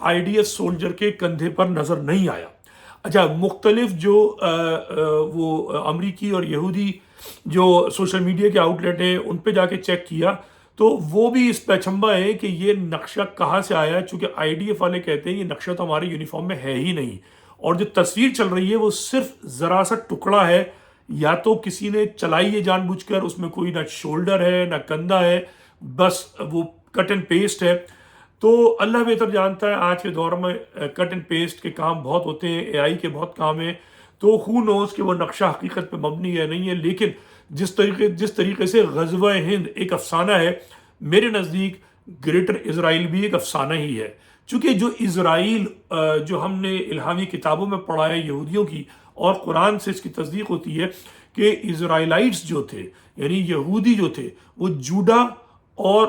IDF soldier کے کندھے پر نظر نہیں آیا۔ اچھا، مختلف جو وہ امریکی اور یہودی جو سوشل میڈیا کے آؤٹ لیٹ ہیں ان پہ جا کے چیک کیا تو وہ بھی اس پہ اچنبھا ہے کہ یہ نقشہ کہاں سے آیا، چونکہ IDF والے کہتے ہیں یہ نقشہ تو ہمارے یونیفارم میں ہے ہی نہیں، اور جو تصویر چل رہی ہے وہ صرف ذرا سا ٹکڑا ہے، یا تو کسی نے چلائی ہے جان بوجھ کر، اس میں کوئی نہ شولڈر ہے نہ کندھا ہے، بس وہ کٹ اینڈ پیسٹ ہے۔ تو اللہ بہتر جانتا ہے، آج کے دور میں کٹ اینڈ پیسٹ کے کام بہت ہوتے ہیں، AI کے بہت کام ہیں، تو ہو نوز کہ وہ نقشہ حقیقت پہ مبنی ہے نہیں ہے، لیکن جس طریقے سے غزوہ ہند ایک افسانہ ہے، میرے نزدیک گریٹر اسرائیل بھی ایک افسانہ ہی ہے، چونکہ جو اسرائیل جو ہم نے الہامی کتابوں میں پڑھا ہے یہودیوں کی، اور قرآن سے اس کی تصدیق ہوتی ہے کہ اسرائیلائٹس جو تھے، یعنی یہودی جو تھے، وہ جوڈا اور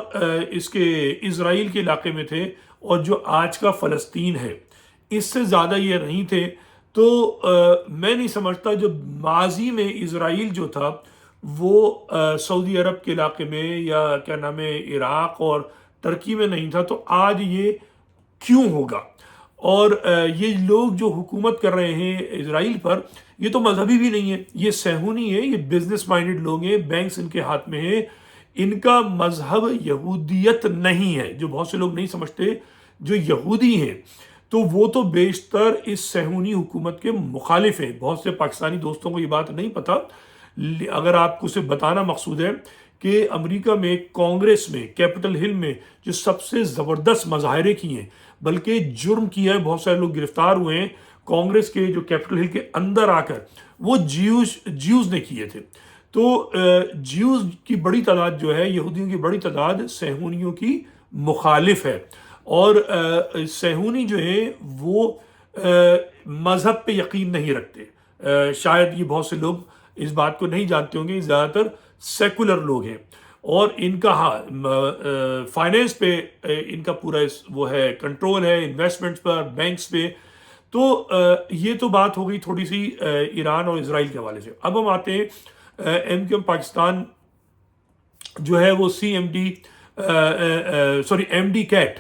اس کے اسرائیل کے علاقے میں تھے، اور جو آج کا فلسطین ہے اس سے زیادہ یہ نہیں تھے۔ تو میں نہیں سمجھتا جو ماضی میں اسرائیل جو تھا وہ سعودی عرب کے علاقے میں یا کیا نام ہے عراق اور ترکی میں نہیں تھا، تو آج یہ کیوں ہوگا؟ اور یہ لوگ جو حکومت کر رہے ہیں اسرائیل پر، یہ تو مذہبی بھی نہیں ہے، یہ صہیونی ہے، یہ بزنس مائنڈڈ لوگ ہیں، بینکس ان کے ہاتھ میں ہیں، ان کا مذہب یہودیت نہیں ہے، جو بہت سے لوگ نہیں سمجھتے۔ جو یہودی ہیں تو وہ تو بیشتر اس صہیونی حکومت کے مخالف ہیں، بہت سے پاکستانی دوستوں کو یہ بات نہیں پتہ، اگر آپ کو اسے بتانا مقصود ہے کہ امریکہ میں کانگریس میں کیپٹل ہل میں جو سب سے زبردست مظاہرے کیے ہیں، بلکہ جرم کیا ہے، بہت سارے لوگ گرفتار ہوئے ہیں کانگریس کے جو کیپٹل ہل کے اندر آ کر، وہ جیوز نے کیے تھے۔ تو جیوز کی بڑی تعداد جو ہے، یہودیوں کی بڑی تعداد صہیونیوں کی مخالف ہے، اور صہیونی جو ہیں وہ مذہب پہ یقین نہیں رکھتے۔ شاید یہ بہت سے لوگ اس بات کو نہیں جانتے ہوں گے، زیادہ تر سیکولر لوگ ہیں، اور ان کا فائنینس پہ ان کا پورا وہ ہے کنٹرول ہے، انویسٹمنٹس پر، بینکس پہ۔ تو یہ تو بات ہو گئی تھوڑی سی ایران اور اسرائیل کے حوالے سے۔ اب ہم آتے ہیں MQM پاکستان جو ہے وہ MD کیٹ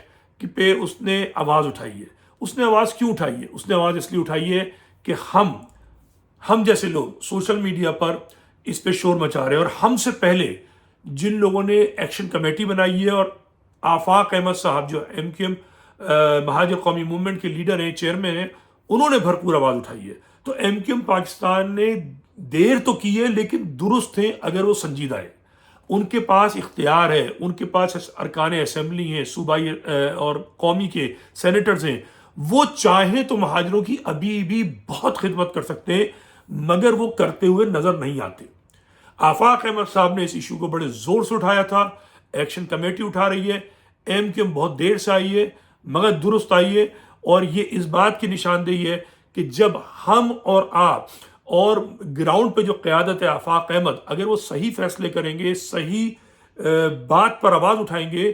پہ اس نے آواز اٹھائی ہے۔ اس نے آواز کیوں اٹھائی ہے؟ اس نے آواز اس لیے اٹھائی ہے کہ ہم جیسے لوگ سوشل میڈیا پر اس پہ شور مچا رہے ہیں، اور ہم سے پہلے جن لوگوں نے ایکشن کمیٹی بنائی ہے، اور آفاق احمد صاحب جو MQM مہاجر قومی موومنٹ کے لیڈر ہیں، چیئرمین ہیں، انہوں نے بھرپور آواز اٹھائی ہے۔ تو MQM پاکستان نے دیر تو کی ہے، لیکن درست ہیں اگر وہ سنجیدہ ہے، ان کے پاس اختیار ہے، ان کے پاس ارکان اسمبلی ہیں، صوبائی اور قومی کے سینیٹرز ہیں، وہ چاہیں تو مہاجروں کی ابھی بھی بہت خدمت کر سکتے ہیں، مگر وہ کرتے ہوئے نظر نہیں آتے۔ آفاق احمد صاحب نے اس ایشو کو بڑے زور سے اٹھایا تھا، ایکشن کمیٹی اٹھا رہی ہے، MQM بہت دیر سے آئی ہے مگر درست آئی ہے، اور یہ اس بات کی نشاندہی ہے کہ جب ہم اور آپ اور گراؤنڈ پہ جو قیادت ہے آفاق احمد، اگر وہ صحیح فیصلے کریں گے، صحیح بات پر آواز اٹھائیں گے،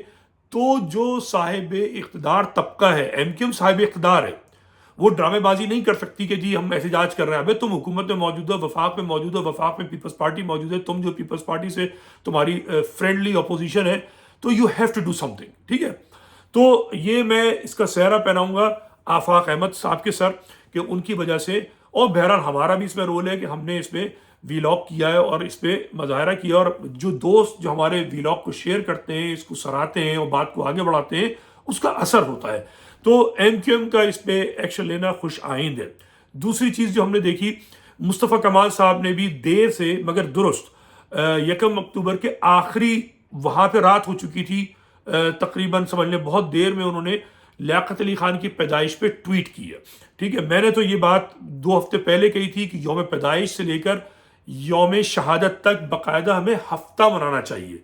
تو جو صاحب اقتدار طبقہ ہے، MQM صاحب اقتدار ہے، وہ ڈرامے بازی نہیں کر سکتی کہ جی ہم احتجاج کر رہے ہیں۔ ابے تم حکومت میں موجود ہو، وفاق میں موجود ہو، وفاق میں پیپلز پارٹی موجود ہے، تم جو پیپلز پارٹی سے تمہاری فرینڈلی اپوزیشن ہے، تو you have to do something, ٹھیک ہے؟ تو یہ میں اس کا سہرا پہناؤں گا آفاق احمد صاحب کے سر کہ ان کی وجہ سے، اور بہرحال ہمارا بھی اس میں رول ہے کہ ہم نے اس میں ویلاگ کیا ہے اور اس پہ مظاہرہ کیا، اور جو دوست جو ہمارے ویلاگ کو شیئر کرتے ہیں، اس کو سراہتے ہیں اور بات کو آگے بڑھاتے ہیں، اس کا اثر ہوتا ہے۔ تو MQM کا اس پہ ایکشن لینا خوش آئند ہے۔ دوسری چیز جو ہم نے دیکھی، مصطفیٰ کمال صاحب نے بھی دیر سے مگر درست 1 اکتوبر کے آخری، وہاں پہ رات ہو چکی تھی تقریباً، سمجھ لیں بہت دیر میں انہوں نے لیاقت علی خان کی پیدائش پہ ٹویٹ کی ہے، ٹھیک ہے؟ میں نے تو یہ بات 2 ہفتے پہلے کہی تھی کہ یوم پیدائش سے لے کر یوم شہادت تک باقاعدہ ہمیں ہفتہ منانا چاہیے،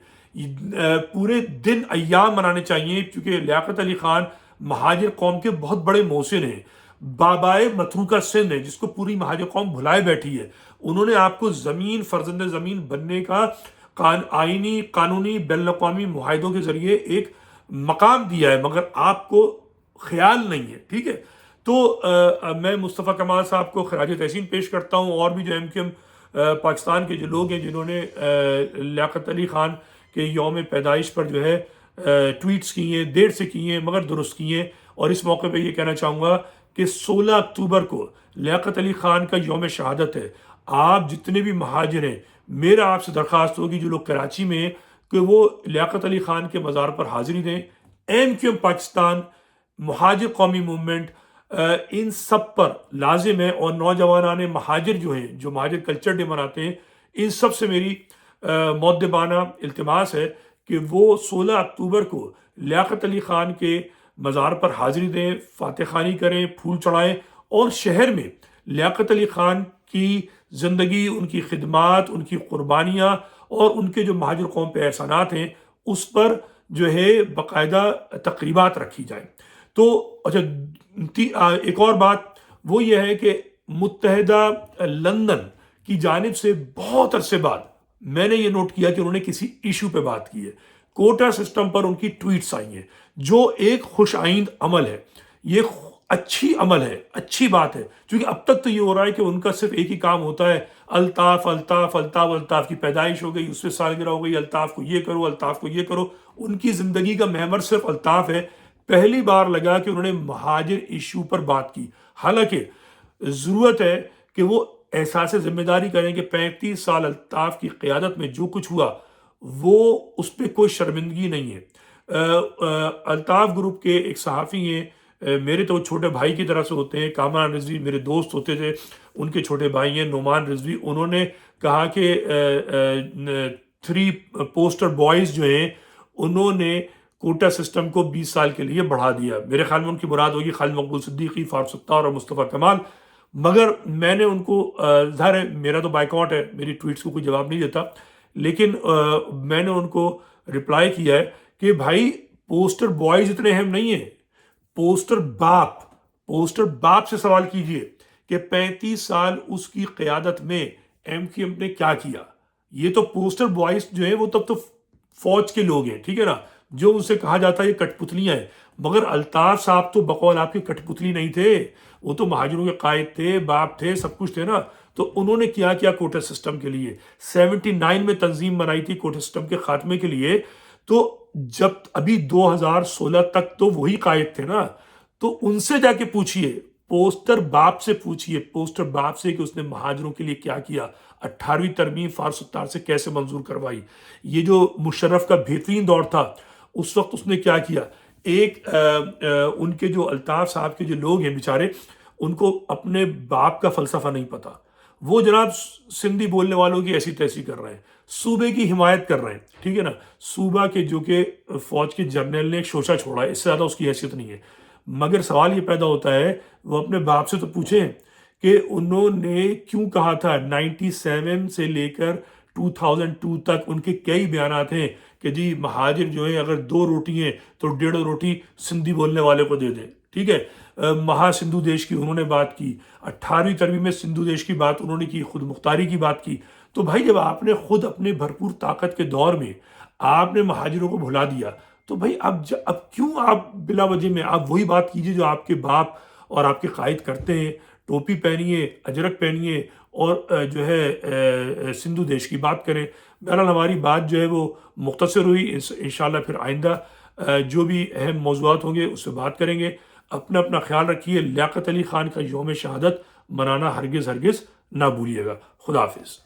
پورے دن ایام منانے چاہیے، کیونکہ لیاقت علی خان مہاجر قوم کے بہت بڑے محسن ہیں، بابائے متروکہ سندھ ہے، جس کو پوری مہاجر قوم بھلائے بیٹھی ہے۔ انہوں نے آپ کو زمین، فرزند زمین بننے کا آئینی، قانونی، بین الاقوامی معاہدوں کے ذریعے ایک مقام دیا ہے، مگر آپ کو خیال نہیں ہے، ٹھیک ہے؟ تو میں مصطفیٰ کمال صاحب کو خراج تحسین پیش کرتا ہوں، اور بھی جو MQM پاکستان کے جو لوگ ہیں جنہوں نے لیاقت علی خان کے یوم پیدائش پر جو ہے ٹویٹس کی ہیں، دیر سے کی ہیں مگر درست کی ہیں، اور اس موقع پہ یہ کہنا چاہوں گا کہ 16 اکتوبر کو لیاقت علی خان کا یوم شہادت ہے. آپ جتنے بھی مہاجر ہیں، میرا آپ سے درخواست ہوگی جو لوگ کراچی میں ہیں کہ وہ لیاقت علی خان کے مزار پر حاضری دیں. MQM پاکستان، مہاجر قومی موومنٹ، ان سب پر لازم ہے. اور نوجوانان مہاجر جو ہیں، جو مہاجر کلچر ڈے مناتے ہیں، ان سب سے میری مؤدبانہ التماس ہے کہ وہ 16 اکتوبر کو لیاقت علی خان کے مزار پر حاضری دیں، فاتح خوانی کریں، پھول چڑھائیں، اور شہر میں لیاقت علی خان کی زندگی، ان کی خدمات، ان کی قربانیاں اور ان کے جو مہاجر قوم پہ احسانات ہیں اس پر جو ہے باقاعدہ تقریبات رکھی جائیں. تو اچھا، ایک اور بات وہ یہ ہے کہ متحدہ لندن کی جانب سے بہت عرصے بعد میں نے یہ نوٹ کیا کہ انہوں نے کسی ایشو پہ بات کی ہے. کوٹا سسٹم پر ان کی ٹویٹس آئی ہیں، جو ایک خوش آئند عمل ہے. یہ اچھی عمل ہے، اچھی بات ہے، کیونکہ اب تک تو یہ ہو رہا ہے کہ ان کا صرف ایک ہی کام ہوتا ہے، الطاف الطاف الطاف. الطاف کی پیدائش ہو گئی، اس سے سالگرہ ہو گئی، الطاف کو یہ کرو، الطاف کو یہ کرو. ان کی زندگی کا محور صرف الطاف ہے. پہلی بار لگا کہ انہوں نے مہاجر ایشو پر بات کی. حالانکہ ضرورت ہے کہ وہ احساس ذمہ داری کریں کہ 35 سال الطاف کی قیادت میں جو کچھ ہوا وہ اس پہ کوئی شرمندگی نہیں ہے. الطاف گروپ کے ایک صحافی ہیں، میرے تو چھوٹے بھائی کی طرح سے ہوتے ہیں، کامران رضوی میرے دوست ہوتے تھے، ان کے چھوٹے بھائی ہیں نعمان رضوی. انہوں نے کہا کہ 3 پوسٹر بوائز جو ہیں انہوں نے کوٹا سسٹم کو 20 سال کے لیے بڑھا دیا. میرے خیال میں ان کی مراد ہوگی خالد مقبول صدیقی، فاروق ستار اور مصطفیٰ کمال. مگر میں نے ان کو ظاہر ہے میرا تو بائیکاٹ ہے، میری ٹویٹس کو کوئی جواب نہیں دیتا، لیکن میں نے ان کو رپلائی کیا ہے کہ بھائی پوسٹر بوائز اتنے اہم نہیں ہیں، پوسٹر باپ سے سوال کیجئے کہ 35 سال اس کی قیادت میں MQM نے کیا کیا. یہ تو پوسٹر بوائز جو ہیں وہ تب تو فوج کے لوگ ہیں، ٹھیک ہے نا، جو ان سے کہا جاتا ہے یہ کٹ پتلیاں ہیں. مگر الطاف صاحب تو بقول آپ کے کٹ پتلی نہیں تھے، وہ تو مہاجروں کے قائد تھے، باپ تھے، سب کچھ تھے نا. تو انہوں نے کیا کیا کوٹا سسٹم کے لیے. 79 میں تنظیم بنائی تھی کوٹا سسٹم کے خاتمے کے لیے. تو جب ابھی 2016 تک تو وہی قائد تھے نا، تو ان سے جا کے پوچھئے، پوسٹر باپ سے پوچھئے، پوسٹر باپ سے کہ اس نے مہاجروں کے لیے کیا کیا. 18ویں ترمیم فاروق ستار سے کیسے منظور کروائی. یہ جو مشرف کا بہترین دور تھا اس وقت اس نے کیا کیا. ایک ان کے جو الطاف صاحب کے جو لوگ ہیں بیچارے، ان کو اپنے باپ کا فلسفہ نہیں پتا. وہ جناب سندھی بولنے والوں کی ایسی تیسی کر رہے ہیں، صوبے کی حمایت کر رہے ہیں، ٹھیک ہے نا. صوبہ کے جو کہ فوج کے جرنیل نے ایک شوشہ چھوڑا ہے، اس سے زیادہ اس کی حیثیت نہیں ہے. مگر سوال یہ پیدا ہوتا ہے وہ اپنے باپ سے تو پوچھیں کہ انہوں نے کیوں کہا تھا. 97 سے لے کر 2002 تک ان کے کئی بیانات ہیں کہ جی مہاجر جو ہیں اگر 2 روٹی ہیں تو 1.5 روٹی سندھی بولنے والے کو دے دیں، ٹھیک ہے. مہا سندھو دیش کی انہوں نے بات کی. 18ویں ترمیم میں سندھو دیش کی بات انہوں نے کی، خود مختاری کی بات کی. تو بھائی جب آپ نے خود اپنے بھرپور طاقت کے دور میں آپ نے مہاجروں کو بھلا دیا، تو بھائی اب کیوں آپ بلا وجہ میں آپ وہی بات کیجئے جو آپ کے باپ اور آپ کے قائد کرتے ہیں. ٹوپی پہنیے، اجرک پہنیے اور جو ہے سندھو دیش کی بات کریں. بہرحال ہماری بات جو ہے وہ مختصر ہوئی. انشاءاللہ پھر آئندہ جو بھی اہم موضوعات ہوں گے اس سے بات کریں گے. اپنا خیال رکھیے. لیاقت علی خان کا یوم شہادت منانا ہرگز نہ بھولیے گا. خدا حافظ.